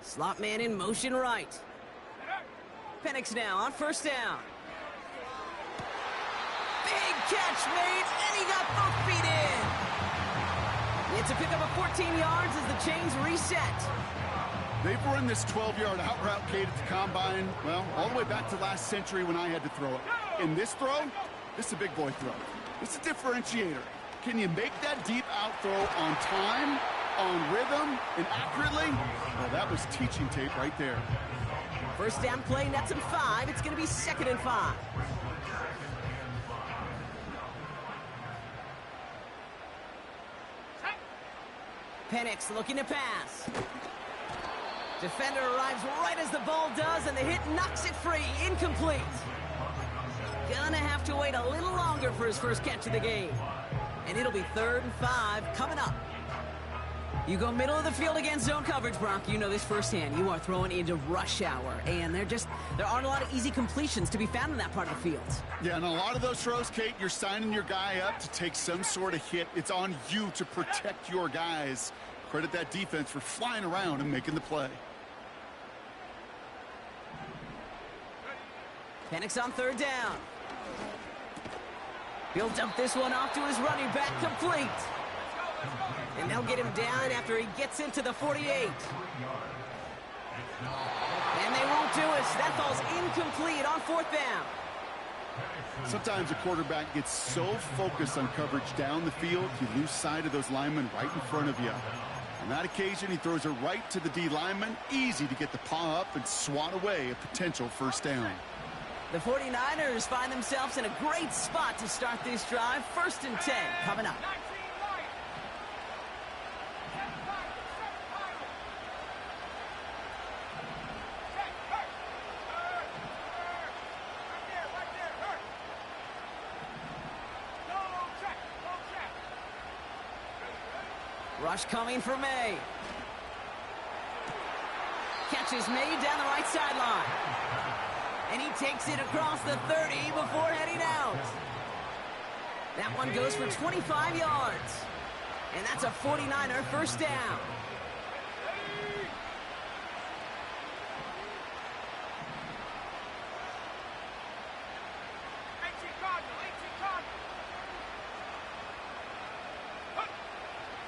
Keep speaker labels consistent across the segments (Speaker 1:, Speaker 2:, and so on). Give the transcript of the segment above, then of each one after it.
Speaker 1: Slot man in motion right. Penix now on first down. Big catch made, and he got both feet in. It's a pickup of 14 yards as the chains reset.
Speaker 2: They've run this 12-yard out route, Kate, at the combine, well, all the way back to last century when I had to throw it. In this throw, this is a big boy throw. It's a differentiator. Can you make that deep out throw on time, on rhythm, and accurately? Well, that was teaching tape right there.
Speaker 1: First down play, nets him 5. It's going to be 2nd and 5. Penix looking to pass. Defender arrives right as the ball does, and the hit knocks it free. Incomplete. Gonna have to wait a little longer for his first catch of the game. And it'll be 3rd and 5 coming up. You go middle of the field against zone coverage, Brock. You know this firsthand. You are throwing into rush hour, and there aren't a lot of easy completions to be found in that part of the field.
Speaker 2: Yeah, and a lot of those throws, Kate, you're signing your guy up to take some sort of hit. It's on you to protect your guys. Credit that defense for flying around and making the play.
Speaker 1: Penix on 3rd down. He'll dump this one off to his running back, complete. And they'll get him down after he gets into the 48. And they won't do it. That falls incomplete on 4th down.
Speaker 2: Sometimes a quarterback gets so focused on coverage down the field, you lose sight of those linemen right in front of you. On that occasion, he throws it right to the D lineman. Easy to get the paw up and swat away a potential first down.
Speaker 1: The 49ers find themselves in a great spot to start this drive. 1st and 10 coming up. Rush coming for May. Catch is made down the right sideline. And he takes it across the 30 before heading out. That one goes for 25 yards. And that's a 49er first down.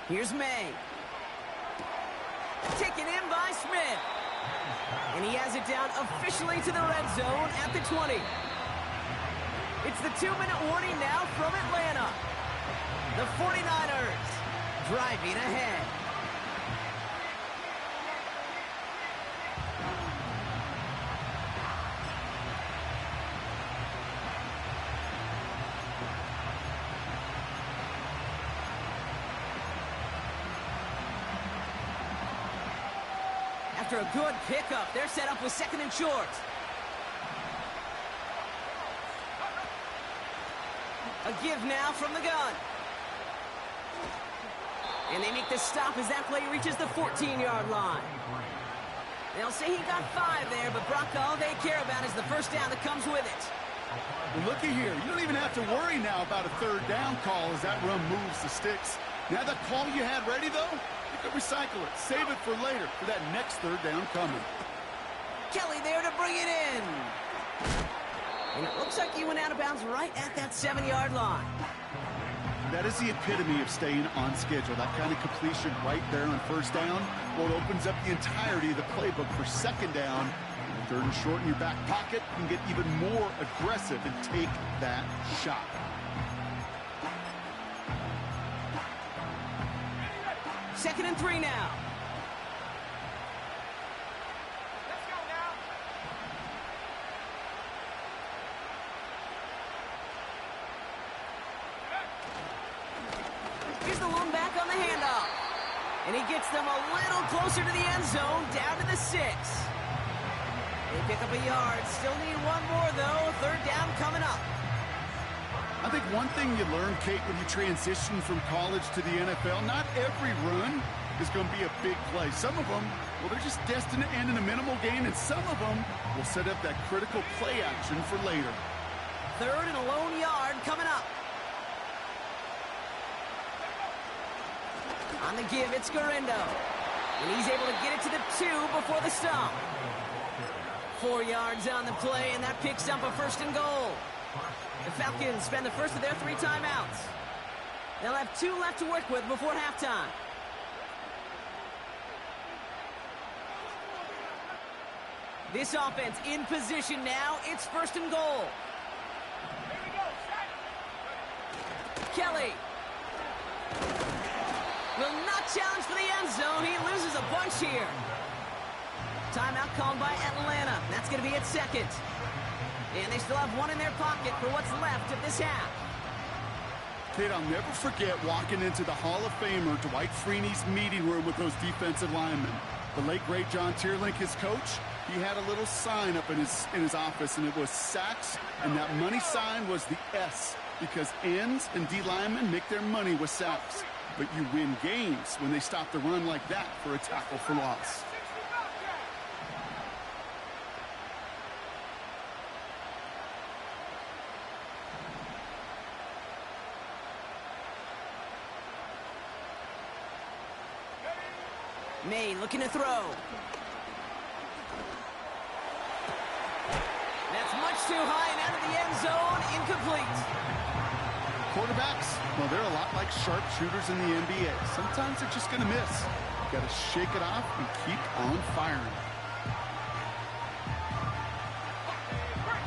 Speaker 1: Here's May. Taken in by Smith. And he has it down officially to the red zone at the 20. It's the 2-minute warning now from Atlanta. The 49ers driving ahead. After a good pickup, they're set up with 2nd and short. A give now from the gun. And they make the stop as that play reaches the 14-yard line. They'll say he got 5 there, but Brock, all they care about is the first down that comes with it.
Speaker 2: Well, looky here. You don't even have to worry now about a 3rd down call as that run moves the sticks. Now that call you had ready, though, you could recycle it. Save it for later for that next 3rd down coming.
Speaker 1: Kelly there to bring it in. And it looks like he went out of bounds right at that 7-yard line.
Speaker 2: That is the epitome of staying on schedule. That kind of completion right there on first down, well, it opens up the entirety of the playbook for 2nd down. 3rd and short in your back pocket, you can get even more aggressive and take that shot.
Speaker 1: Second and 3 now. Here's the lone back on the handoff. And he gets them a little closer to the end zone, down to the 6. They pick up a yard. Still need 1 more, though. 3rd down coming up.
Speaker 2: I think one thing you learn, Kate, when you transition from college to the NFL, not every run is going to be a big play. Some of them, well, they're just destined to end in a minimal gain, and some of them will set up that critical play action for later.
Speaker 1: 3rd and a lone yard coming up. On the give, it's Garendo. And he's able to get it to the 2 before the stop. 4 yards on the play, and that picks up a 1st and goal. The Falcons spend the first of their 3 timeouts. They'll have 2 left to work with before halftime. This offense in position now. It's 1st and goal. Kelly will not challenge for the end zone. He loses a bunch here. Timeout called by Atlanta. That's going to be its 2nd. And they still have 1 in their pocket for what's left of this half.
Speaker 2: Kid, I'll never forget walking into the Hall of Famer Dwight Freeney's meeting room with those defensive linemen. The late, great John Tierlink, his coach, he had a little sign up in his office, and it was sacks, and that money sign was the S, because ends and D linemen make their money with sacks. But you win games when they stop the run like that for a tackle for loss.
Speaker 1: May looking to throw. That's much too high and out of the end zone. Incomplete.
Speaker 2: Quarterbacks, well, they're a lot like sharpshooters in the NBA. Sometimes they're just going to miss. You got to shake it off and keep on firing.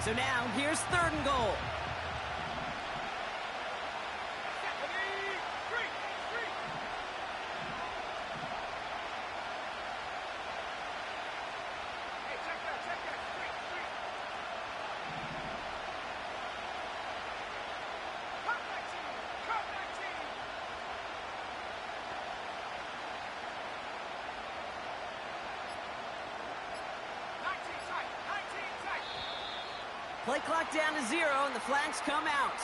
Speaker 1: So now here's 3rd and goal. Play clock down to 0, and the flags come out.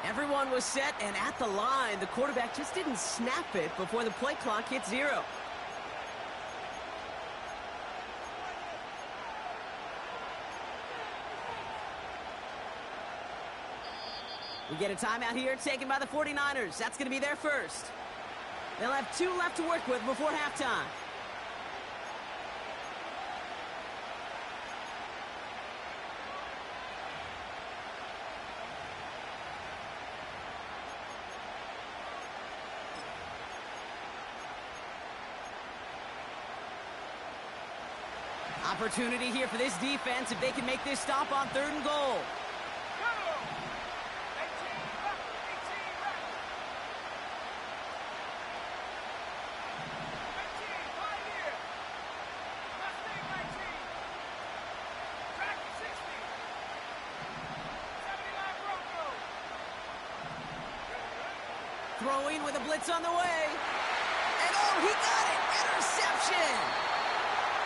Speaker 1: Everyone was set and at the line. The quarterback just didn't snap it before the play clock hit 0. We get a timeout here taken by the 49ers. That's going to be their first. They'll have 2 left to work with before halftime. Opportunity here for this defense if they can make this stop on 3rd and goal. Throwing with a blitz on the way. And oh, he got it! Interception!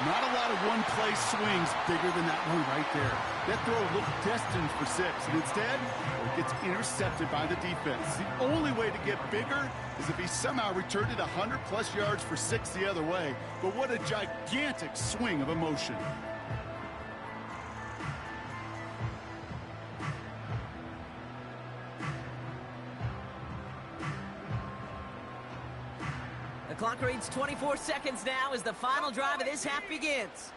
Speaker 2: Not a lot of one-play swings bigger than that one right there. That throw looked destined for 6, and instead, it gets intercepted by the defense. The only way to get bigger is if he somehow returned it 100-plus yards for 6 the other way. But what a gigantic swing of emotion.
Speaker 1: The clock reads 24 seconds now as the final drive of this half begins.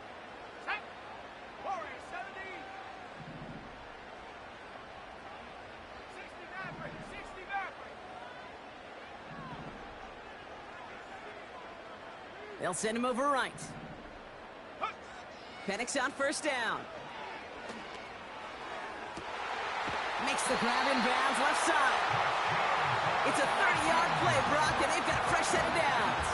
Speaker 1: They'll send him over right. Penix on 1st down. Makes the grab in bounds left side. It's a 30-yard play, Brock, and they've got a fresh set of downs.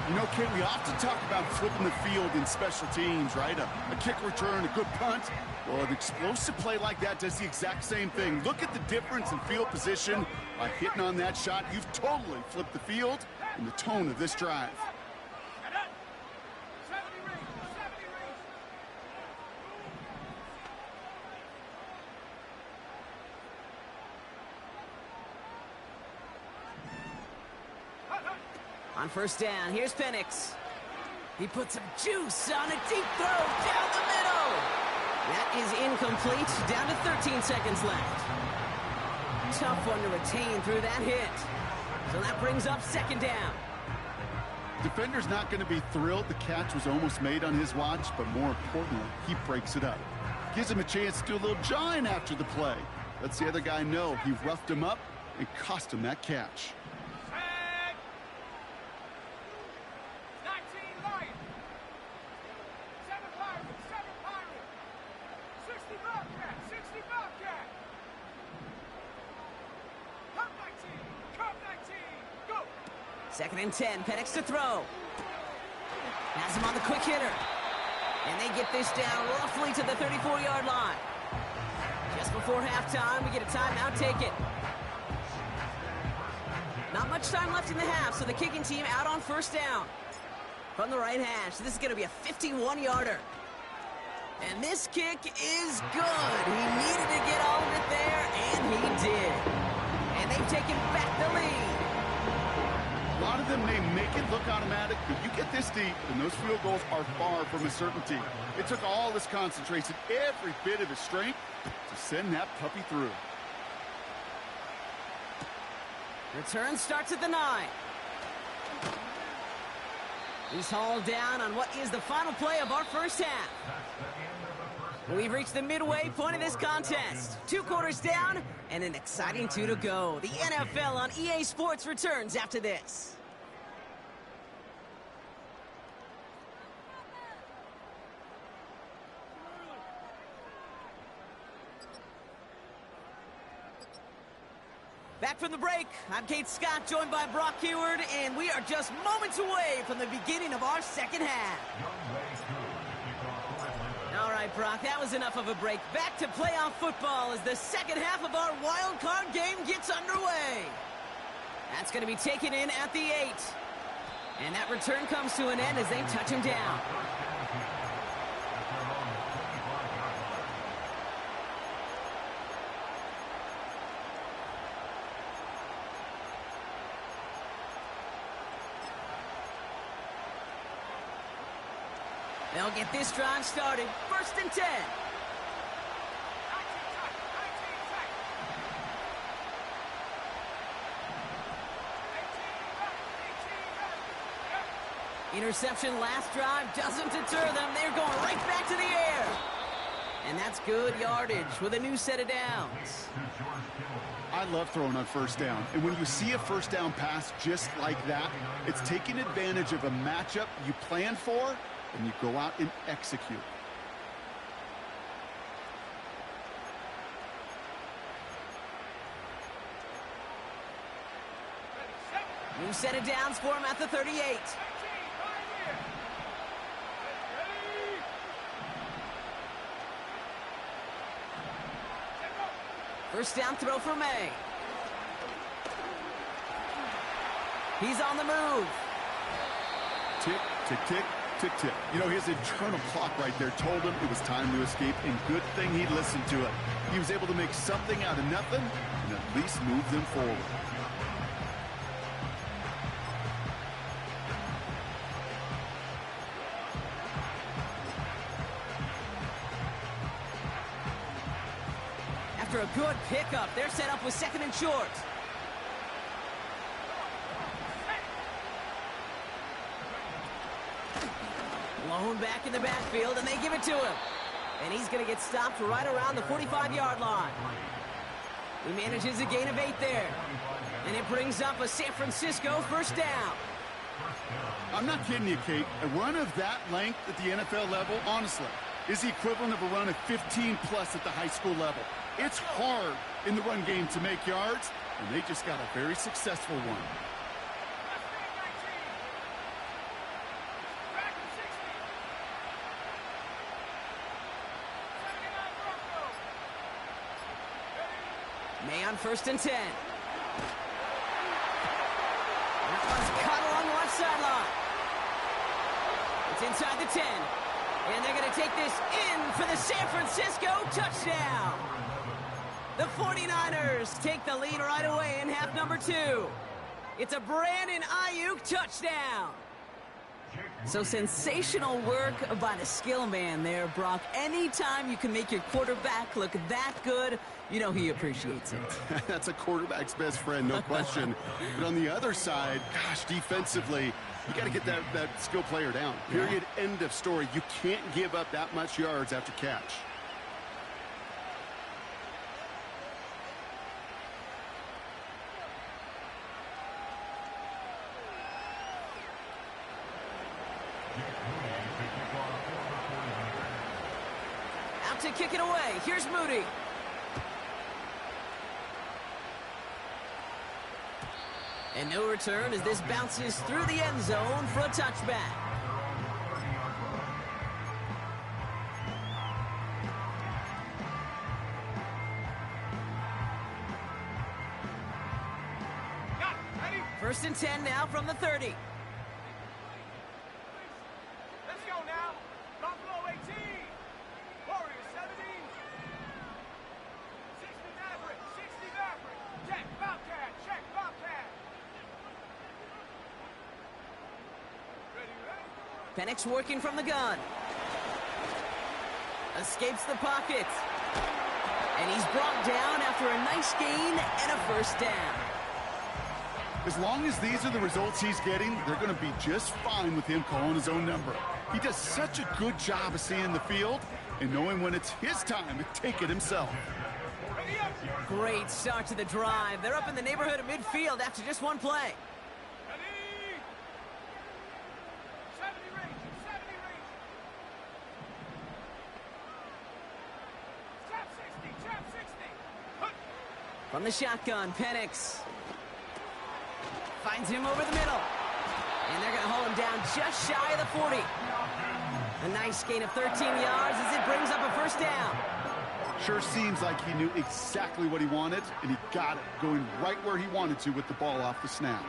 Speaker 2: You know, Kate, we often talk about flipping the field in special teams, right? A kick return, a good punt. Well, an explosive play like that does the exact same thing. Look at the difference in field position. By hitting on that shot, you've totally flipped the field and the tone of this drive.
Speaker 1: On 1st down, here's Penix. He puts some juice on a deep throw down the middle. That is incomplete, down to 13 seconds left. Tough one to retain through that hit. So that brings up 2nd down.
Speaker 2: Defender's not going to be thrilled the catch was almost made on his watch, but more importantly, he breaks it up. Gives him a chance to do a little jawing after the play. Lets the other guy know he roughed him up and cost him that catch.
Speaker 1: Second and 10, Penix to throw. Has him on the quick hitter. And they get this down roughly to the 34-yard line. Just before halftime, we get a timeout taken. Not much time left in the half, so the kicking team out on first down. From the right hash, this is going to be a 51-yarder. And this kick is good. He needed to get all of it there, and he did. And they've taken back the lead.
Speaker 2: A lot of them may make it look automatic, but you get this deep, and those field goals are far from a certainty. It took all his concentration, every bit of his strength, to send that puppy through.
Speaker 1: Return starts at the 9. He's hauled down on what is the final play of our first half. We've reached the midway point of this contest. 2 quarters down and an exciting 2 to go. The NFL on EA Sports returns after this. Back from the break, I'm Kate Scott, joined by Brock Heward, and we are just moments away from the beginning of our second half. All right, Brock, that was enough of a break. Back to playoff football as the second half of our wild card game gets underway. That's going to be taken in at the 8. And that return comes to an end as they touch him down. They'll get this drive started. First and 10. Interception last drive doesn't deter them. They're going right back to the air. And that's good yardage with a new set of downs.
Speaker 2: I love throwing on first down. And when you see a first down pass just like that, it's taking advantage of a matchup you planned for, and you go out and execute.
Speaker 1: New set of downs for him at the 38. First down throw for May. He's on the move.
Speaker 2: Tick, tick, tick, tick, tick. You know, his internal clock right there told him it was time to escape, and good thing he listened to it. He was able to make something out of nothing and at least move them forward.
Speaker 1: After a good pickup, they're set up with second and short. Blown back in the backfield, and they give it to him. And he's going to get stopped right around the 45-yard line. He manages a gain of 8 there. And it brings up a San Francisco first down.
Speaker 2: I'm not kidding you, Kate. A run of that length at the NFL level, honestly, is the equivalent of a run of 15-plus at the high school level. It's hard in the run game to make yards, and they just got a very successful one.
Speaker 1: May on first and 10. That one's cut along the left sideline. It's inside the 10. And they're going to take this in for the San Francisco touchdown. The 49ers take the lead right away in half number 2. It's a Brandon Ayuk touchdown. So sensational work by the skill man there, Brock. Anytime you can make your quarterback look that good, you know he appreciates it.
Speaker 2: That's a quarterback's best friend, no question. But on the other side, gosh, defensively, you got to get that skill player down. Period, end of story. You can't give up that much yards after catch.
Speaker 1: Out to kick it away. Here's Moody. And no return as this bounces through the end zone for a touchback. First and 10 now from the 30.
Speaker 3: Let's go now. Buffalo 18. Warriors 17. 60 Maverick. 60 Maverick. Check Bobcat. Check Bobcat. Ready?
Speaker 1: Penix working from the gun. Escapes the pocket. And he's brought down after a nice gain and a first down.
Speaker 2: As long as these are the results he's getting, they're going to be just fine with him calling his own number. He does such a good job of seeing the field and knowing when it's his time to take it himself.
Speaker 1: Great start to the drive. They're up in the neighborhood of midfield after just one play.
Speaker 3: Ready? 70 range. 70 range. Trap 60. Trap 60.
Speaker 1: From the shotgun, Penix finds him over the middle. And they're going to hold him down just shy of the 40. A nice gain of 13 yards as it brings up a first down.
Speaker 2: Sure seems like he knew exactly what he wanted, and he got it, going right where he wanted to with the ball off the snap.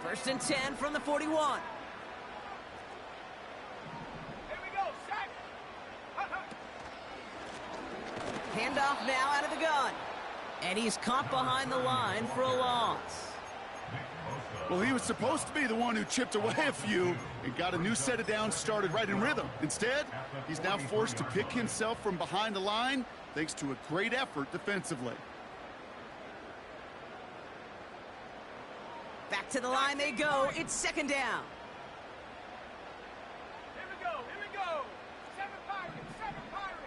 Speaker 1: First and 10 from the 41.
Speaker 3: Here we go. Sack.
Speaker 1: Handoff now out of the gun. And he's caught behind the line for a loss.
Speaker 2: Well, he was supposed to be the one who chipped away a few and got a new set of downs started right in rhythm. Instead, he's now forced to pick himself from behind the line thanks to a great effort defensively.
Speaker 1: Back to the line they go. It's second down.
Speaker 3: Here we go. Here we go. 7 Pirates. 7 Pirates.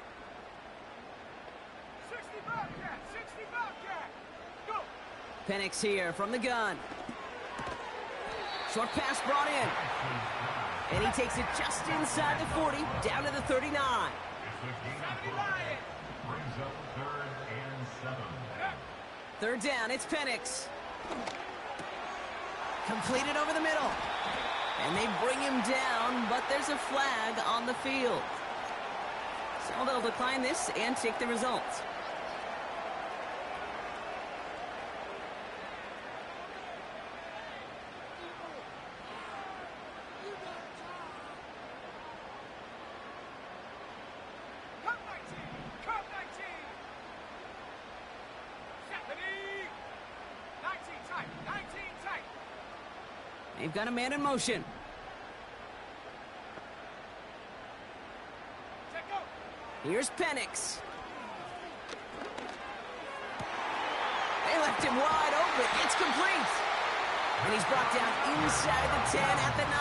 Speaker 3: 60 Bobcat. 60 Bobcat. Go.
Speaker 1: Penix here from the gun. Short pass brought in. And he takes it just inside the 40, down to the 39.
Speaker 3: 70 Lions.
Speaker 4: Brings up 3rd and 7.
Speaker 1: Third down, it's Penix. Completed over the middle. And they bring him down, but there's a flag on the field. So they'll decline this and take the results.
Speaker 3: Cup 19. Cup 19. 70. 19 tight. 19 tight.
Speaker 1: They've got a man in motion.
Speaker 3: Check go.
Speaker 1: Here's Penix. They left him wide open. It's complete. And he's brought down inside the 10 at the 9.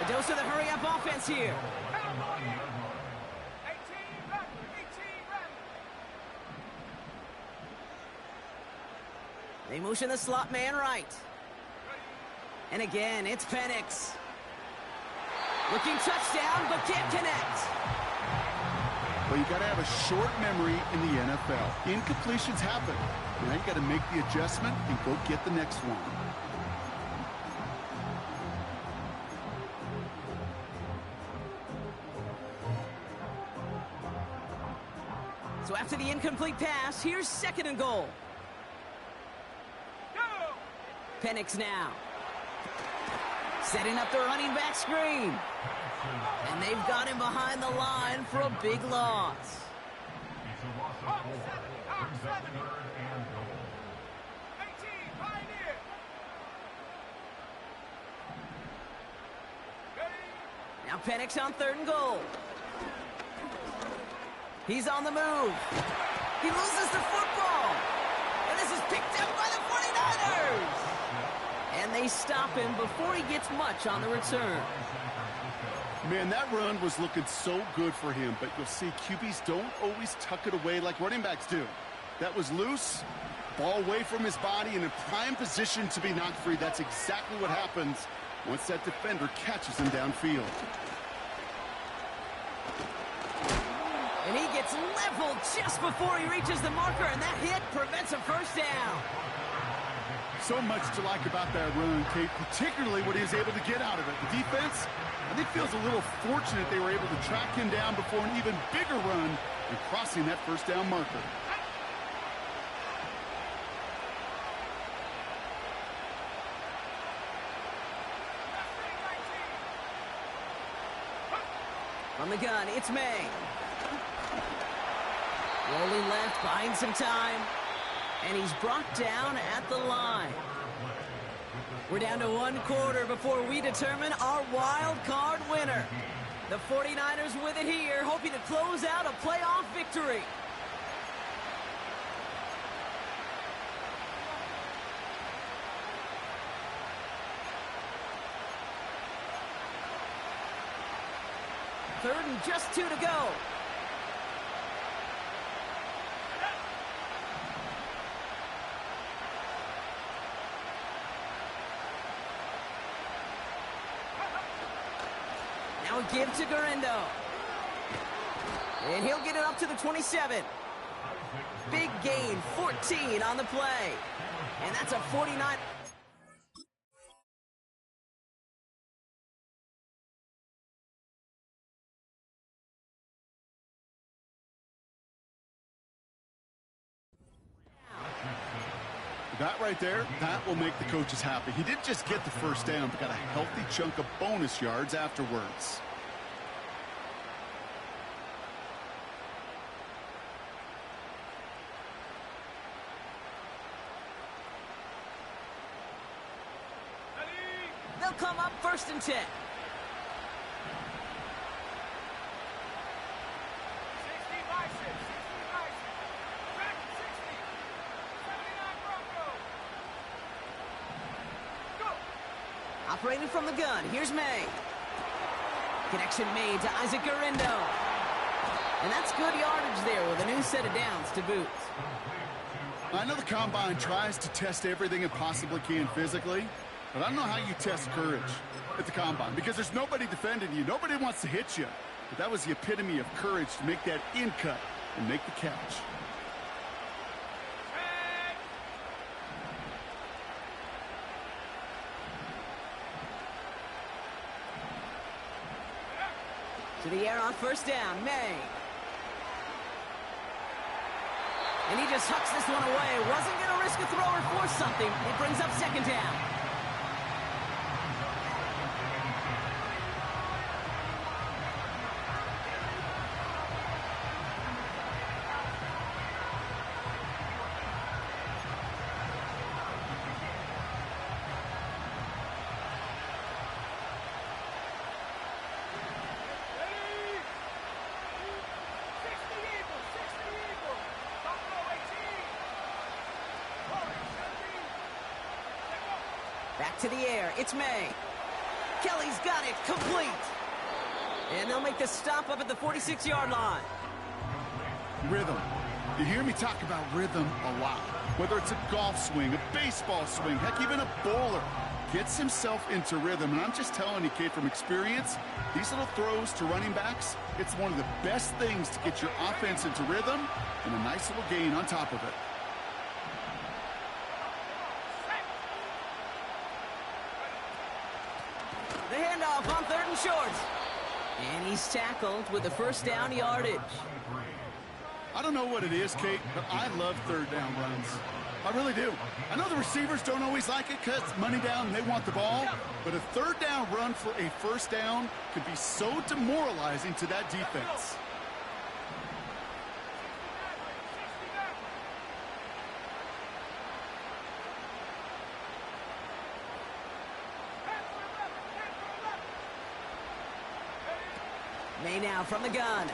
Speaker 1: A dose of the hurry-up offense here.
Speaker 3: 18 Rattler. 18 Rattler.
Speaker 1: They motion the slot man right. And again, it's Penix. Looking touchdown, but can't connect.
Speaker 2: Well, you got to have a short memory in the NFL. Incompletions happen. Now you got to make the adjustment and go get the next one.
Speaker 1: So after the incomplete pass, here's second and goal.
Speaker 3: Go.
Speaker 1: Penix now. Setting up the running back screen. And they've got him behind the line for a big loss.
Speaker 4: It's a loss of 4. Brings up 3rd and goal.
Speaker 3: 18 Pioneer.
Speaker 1: Now Penix on 3rd and goal. He's on the move. He loses the football. And this is picked up by the 49ers. And they stop him before he gets much on the return.
Speaker 2: Man, that run was looking so good for him, but you'll see QBs don't always tuck it away like running backs do. That was loose, ball away from his body, and in prime position to be knocked free. That's exactly what happens once that defender catches him downfield.
Speaker 1: And he gets leveled just before he reaches the marker, and that hit prevents a first down.
Speaker 2: So much to like about that run, Kate, particularly what he was able to get out of it. The defense, I think, feels a little fortunate they were able to track him down before an even bigger run and crossing that first down marker.
Speaker 1: On the gun, it's May. Rolling left, buying some time. And he's brought down at the line. We're down to 1 quarter before we determine our wild card winner. The 49ers with it here, hoping to close out a playoff victory. Third and just 2 to go. Now a give to Garindo. And he'll get it up to the 27. Big gain, 14 on the play. And that's a 49.
Speaker 2: That right there, that will make the coaches happy. He didn't just get the first down, but got a healthy chunk of bonus yards afterwards.
Speaker 1: They'll come up 1st and 10.
Speaker 3: 60 Bison, 60 Bison. Back 60. 79 Broncos. Go.
Speaker 1: Operating from the gun, here's May. Connection made to Isaac Garindo. And that's good yardage there with a new set of downs to boot.
Speaker 2: I know the Combine tries to test everything it possibly can physically, but I don't know how you test courage at the Combine because there's nobody defending you. Nobody wants to hit you. But that was the epitome of courage to make that in cut and make the catch.
Speaker 1: To the air on 1st down, May. And he just hucks this one away. Wasn't going to risk a throw or force something. It brings up 2nd down. Back to the air, it's May. Kelly's got it, complete. And they'll make the stop up at the 46-yard line.
Speaker 2: Rhythm. You hear me talk about rhythm a lot. Whether it's a golf swing, a baseball swing, heck, even a bowler gets himself into rhythm. And I'm just telling you, kid, from experience, these little throws to running backs, it's one of the best things to get your offense into rhythm and a nice little gain on top of it.
Speaker 1: The handoff on 3rd and short. And he's tackled with the 1st down yardage.
Speaker 2: I don't know what it is, Kate, but I love 3rd down runs. I really do. I know the receivers don't always like it because money down and they want the ball, but a 3rd down run for a 1st down can be so demoralizing to that defense.
Speaker 1: May now from the gun.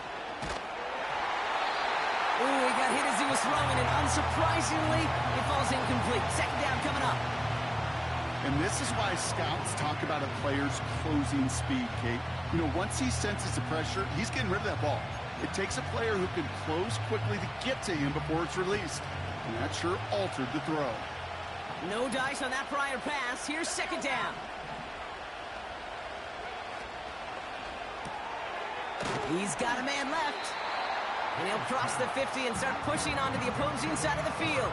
Speaker 1: Ooh, he got hit as he was throwing, and unsurprisingly, it falls incomplete. Second down coming up.
Speaker 2: And this is why scouts talk about a player's closing speed, Kate. You know, once he senses the pressure, he's getting rid of that ball. It takes a player who can close quickly to get to him before it's released. And that sure altered the throw.
Speaker 1: No dice on that prior pass. Here's second down. He's got a man left. And he'll cross the 50 and start pushing onto the opposing side of the field.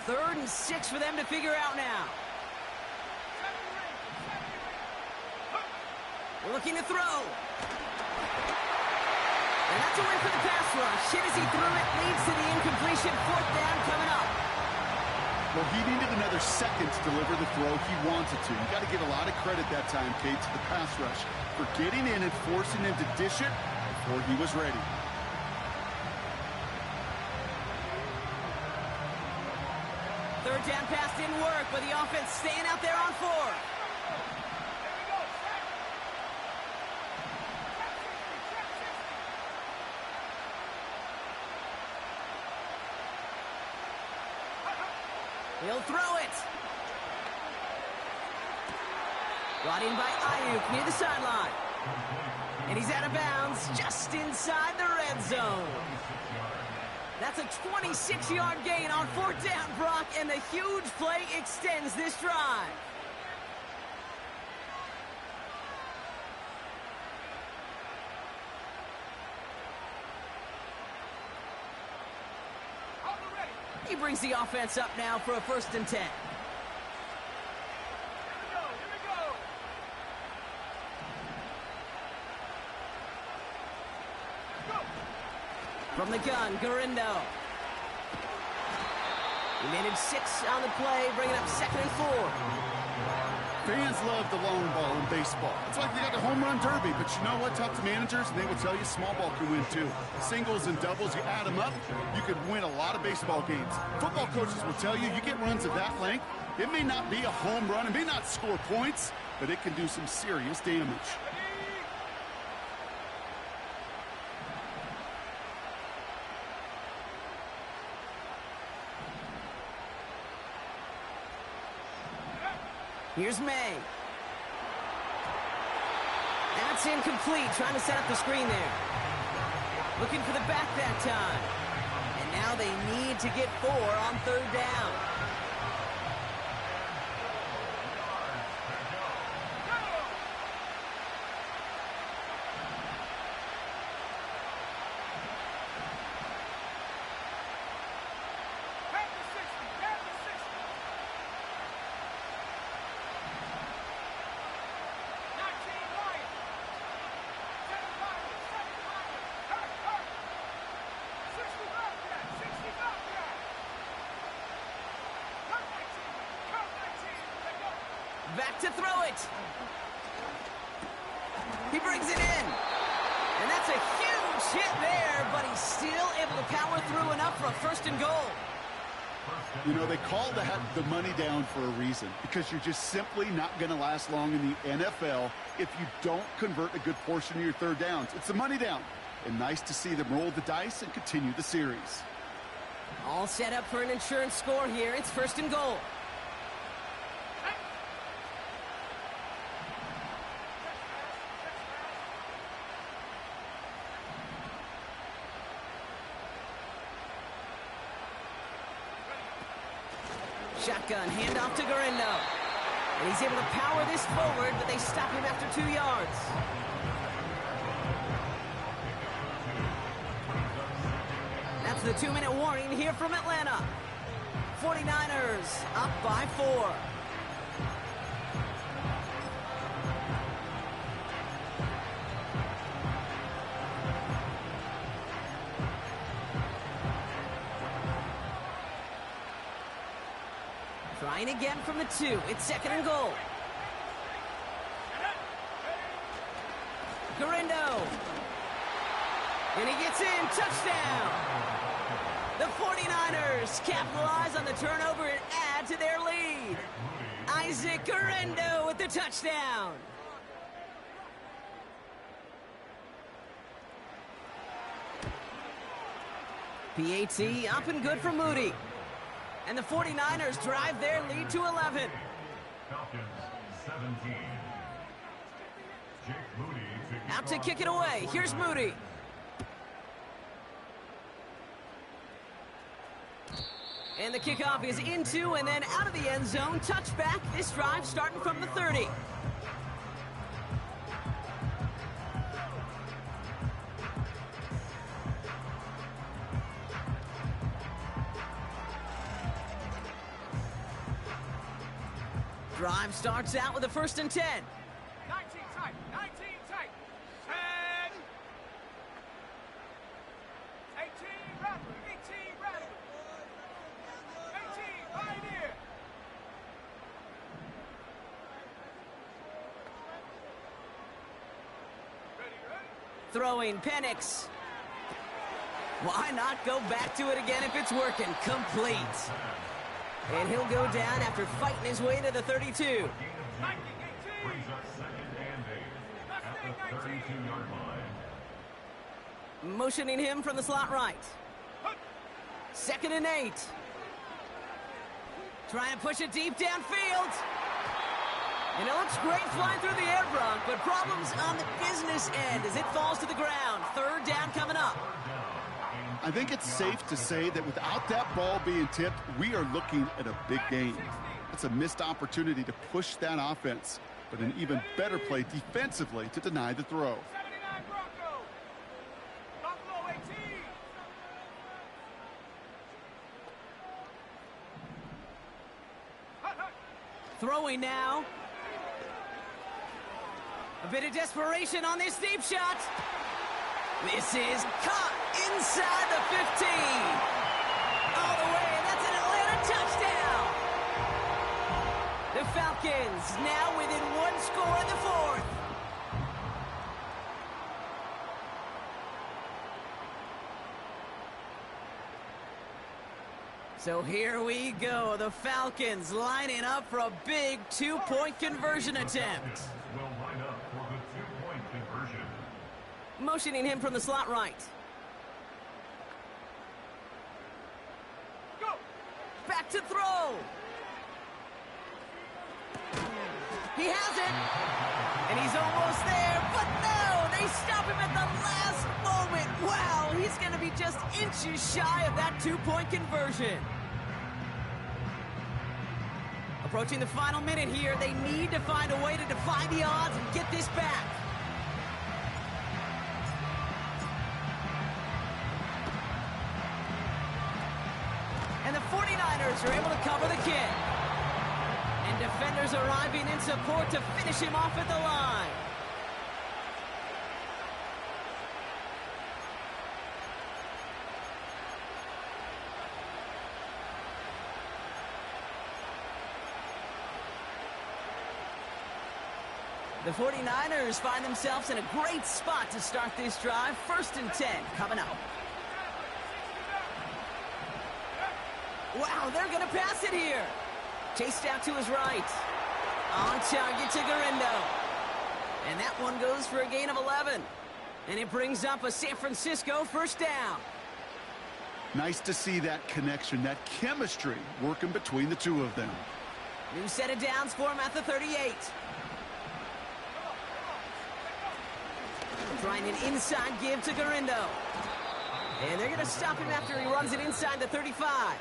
Speaker 1: Third and 6 for them to figure out now. They're looking to throw. And that's a win for the pass rush. Hit as he threw it, leads to the incompletion. Fourth down coming up.
Speaker 2: Well, he needed another second to deliver the throw he wanted to. You got to give a lot of credit that time, Kate, to the pass rush for getting in and forcing him to dish it before he was ready.
Speaker 1: Third down pass didn't work, but the offense staying out there on 4. He'll throw it. Brought in by Ayuk near the sideline. And he's out of bounds just inside the red zone. That's a 26-yard gain on fourth down, Brock, and the huge play extends this drive. He brings the offense up now for a 1st and 10. From the gun, Garindo. He made him 6 on the play, bringing up 2nd and 4.
Speaker 2: Fans love the long ball in baseball. It's like they got the home run derby, but you know what? Talk to managers, and they will tell you small ball can win too. Singles and doubles, you add them up, you could win a lot of baseball games. Football coaches will tell you, you get runs of that length, it may not be a home run, it may not score points, but it can do some serious damage.
Speaker 1: Here's May. That's incomplete, trying to set up the screen there. Looking for the back that time. And now they need to get 4 on 3rd down. Back to throw it. He brings it in. And that's a huge hit there, but he's still able to power through enough for a 1st and goal.
Speaker 2: You know, they call that the money down for a reason, because you're just simply not going to last long in the NFL if you don't convert a good portion of your 3rd downs. It's the money down. And nice to see them roll the dice and continue the series.
Speaker 1: All set up for an insurance score here. It's 1st and goal. Shotgun, handoff to Garindo. And he's able to power this forward, but they stop him after 2 yards. That's the 2-minute warning here from Atlanta. 49ers up by 4. Trying again from the 2. It's 2nd and goal. Garindo. And he gets in. Touchdown. The 49ers capitalize on the turnover and add to their lead. Isaac Garindo with the touchdown. PAT up and good for Moody. And the 49ers drive their lead to 11.
Speaker 4: Falcons 17. Jake Moody
Speaker 1: Out to kick it away. Here's Moody. And the kickoff is into and then out of the end zone. Touchback. This drive starting from the 30. Drive starts out with a 1st and 10.
Speaker 3: 19 tight. 19 tight. 10. 18 rattle. 18 rattle. 18 right here. Ready?
Speaker 1: Throwing Penix. Why not go back to it again if it's working? Complete. And he'll go down after fighting his way to the 32.
Speaker 3: 19, 18.
Speaker 4: brings up 2nd and 8 at the 32-yard line.
Speaker 1: Motioning him from the slot right. 2nd and 8. Trying to push it deep downfield. And it looks great flying through the air, Bronk, but problems on the business end as it falls to the ground. 3rd down coming up.
Speaker 2: I think it's safe to say that without that ball being tipped, we are looking at a big game. It's a missed opportunity to push that offense, but an even better play defensively to deny the throw.
Speaker 3: 79 Broncos. Buffalo 18.
Speaker 1: Throwing now. A bit of desperation on this deep shot. This is caught inside the 15. All the way, and that's an Atlanta touchdown. The Falcons now within 1 score in the 4th. So here we go. The Falcons lining up for a big 2-point conversion attempt.
Speaker 4: Will line up for the 2-point conversion.
Speaker 1: Motioning him from the slot right.
Speaker 3: Go.
Speaker 1: Back to throw. He has it. And he's almost there. But no, they stop him at the last moment. Wow, he's going to be just inches shy of that 2-point conversion. Approaching the final minute here. They need to find a way to defy the odds and get this back. And the 49ers are able to cover the kick. And defenders arriving in support to finish him off at the line. The 49ers find themselves in a great spot to start this drive. 1st and 10 coming up. Wow, they're going to pass it here. Chased out to his right. On target to Garindo. And that one goes for a gain of 11. And it brings up a San Francisco 1st down.
Speaker 2: Nice to see that connection, that chemistry working between the two of them.
Speaker 1: New set of downs for him at the 38. Trying an inside give to Garindo. And they're going to stop him after he runs it inside the 35.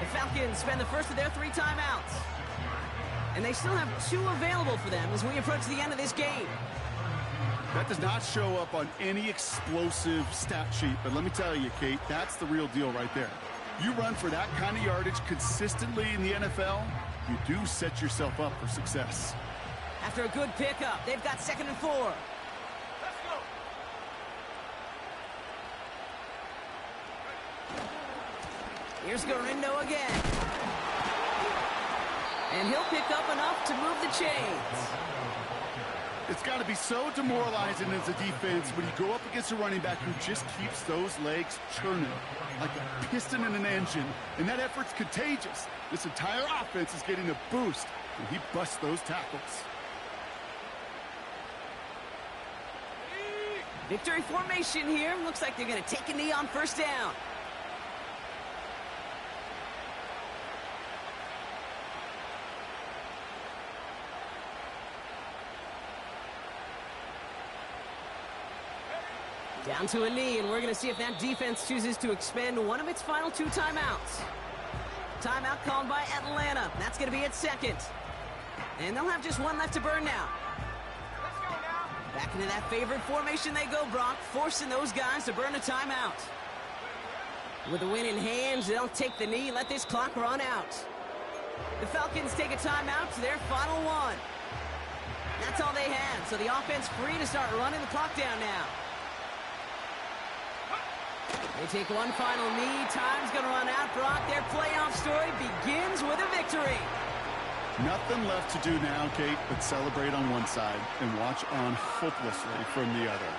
Speaker 1: The Falcons spend the first of their 3 timeouts. And they still have 2 available for them as we approach the end of this game.
Speaker 2: That does not show up on any explosive stat sheet, but let me tell you, Kate, that's the real deal right there. You run for that kind of yardage consistently in the NFL, you do set yourself up for success.
Speaker 1: After a good pickup, they've got 2nd and 4.
Speaker 3: Let's go.
Speaker 1: Here's Garindo again. And he'll pick up enough to move the chains.
Speaker 2: It's got to be so demoralizing as a defense when you go up against a running back who just keeps those legs churning like a piston in an engine, and that effort's contagious. This entire offense is getting a boost when he busts those tackles.
Speaker 1: Victory formation here. Looks like they're going to take a knee on first down. Down to a knee, and we're going to see if that defense chooses to expend one of its final 2 timeouts. Timeout called by Atlanta. That's going to be its second. And they'll have just one left to burn now.
Speaker 3: Let's go now.
Speaker 1: Back into that favorite formation they go, Brock, forcing those guys to burn a timeout. With the win in hand, they'll take the knee, let this clock run out. The Falcons take a timeout to their final one. That's all they had, so the offense free to start running the clock down now. They take one final knee. Time's going to run out, Brock. Their playoff story begins with a victory.
Speaker 2: Nothing left to do now, Kate, but celebrate on one side and watch on hopelessly from the other.